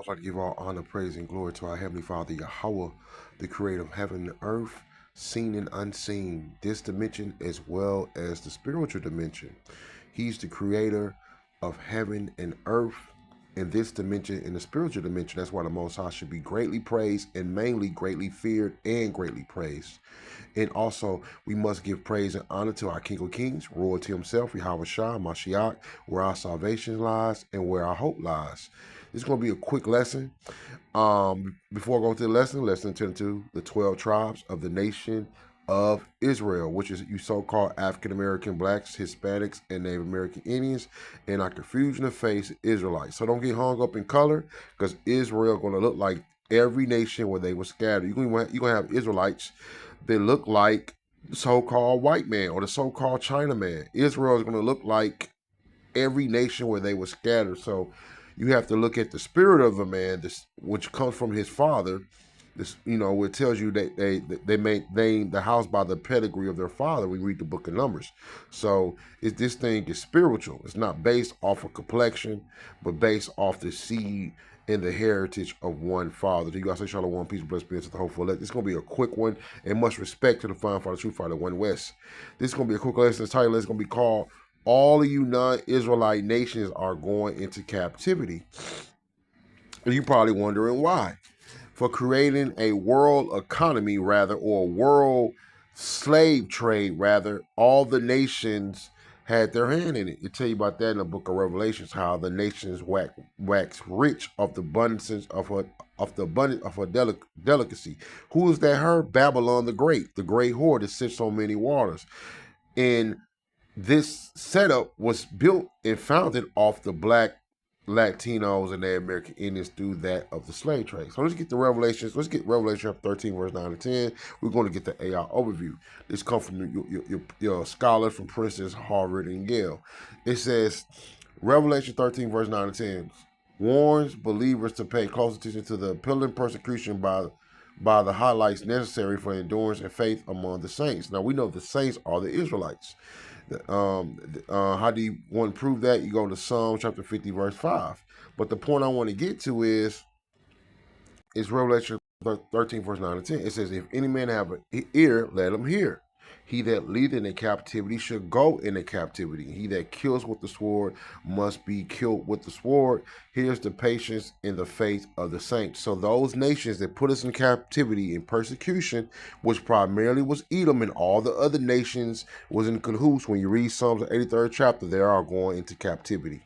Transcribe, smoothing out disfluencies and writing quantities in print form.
Most like to give all honor, praise, and glory to our Heavenly Father, Yahweh, the creator of heaven and earth, seen and unseen, this dimension as well as the spiritual dimension. He's the creator of heaven and earth, in this dimension, in the spiritual dimension. That's why the Most High should be greatly praised and mainly greatly feared and greatly praised. And also, we must give praise and honor to our King of Kings, royalty himself, Yahweh Shah, Mashiach, where our salvation lies and where our hope lies. This is going to be a quick lesson. Before I go into the lesson, let's attend to the 12 tribes of the nation of Israel, which is you so-called African American, blacks, Hispanics, and Native American Indians, and our confusion of faith, Israelites. So don't get hung up in color, because Israel going to look like every nation where they were scattered. You're going to have Israelites that look like the so-called white man or the so-called China man. Israel is going to look like every nation where they were scattered. So you have to look at the spirit of a man, which comes from his father. This, it tells you that they name the house by the pedigree of their father. We read the book of Numbers. So this thing is spiritual. It's not based off of complexion, but based off the seed and the heritage of one father. To you guys say shalom, peace, blessed be unto the hopeful elect. This is going to be a quick one, and much respect to the fine father, true father, one West. This is going to be a quick lesson. The title is going to be called "All of You Non-Israelite Nations Are Going into Captivity." And you're probably wondering why. For creating a world economy, rather, or a world slave trade, rather, all the nations had their hand in it. It tell you about that in the book of Revelations, how the nations wax rich of the abundance of her delicacy. Who is that? Her? Babylon the Great whore that sits on many waters. And this setup was built and founded off the black Latinos and the American Indians through that of the slave trade. So let's get the Revelations. Let's get Revelation 13, verse 9 and 10. We're going to get the AI overview. This comes from your scholar from Princeton, Harvard, and Yale. It says, Revelation 13, verse 9 and 10 warns believers to pay close attention to the appealing persecution by the highlights necessary for endurance and faith among the saints. Now, we know the saints are the Israelites. How do you want to prove that? You go to Psalm chapter 50, verse 5. But the point I want to get to is Revelation 13, verse 9 and 10. It says, if any man have an ear, let him hear. He that leadeth in captivity should go into captivity. He that kills with the sword must be killed with the sword. Here's the patience and the faith of the saints. So those nations that put us in captivity and persecution, which primarily was Edom, and all the other nations was in cahoots. When you read Psalms 83rd chapter, they are going into captivity.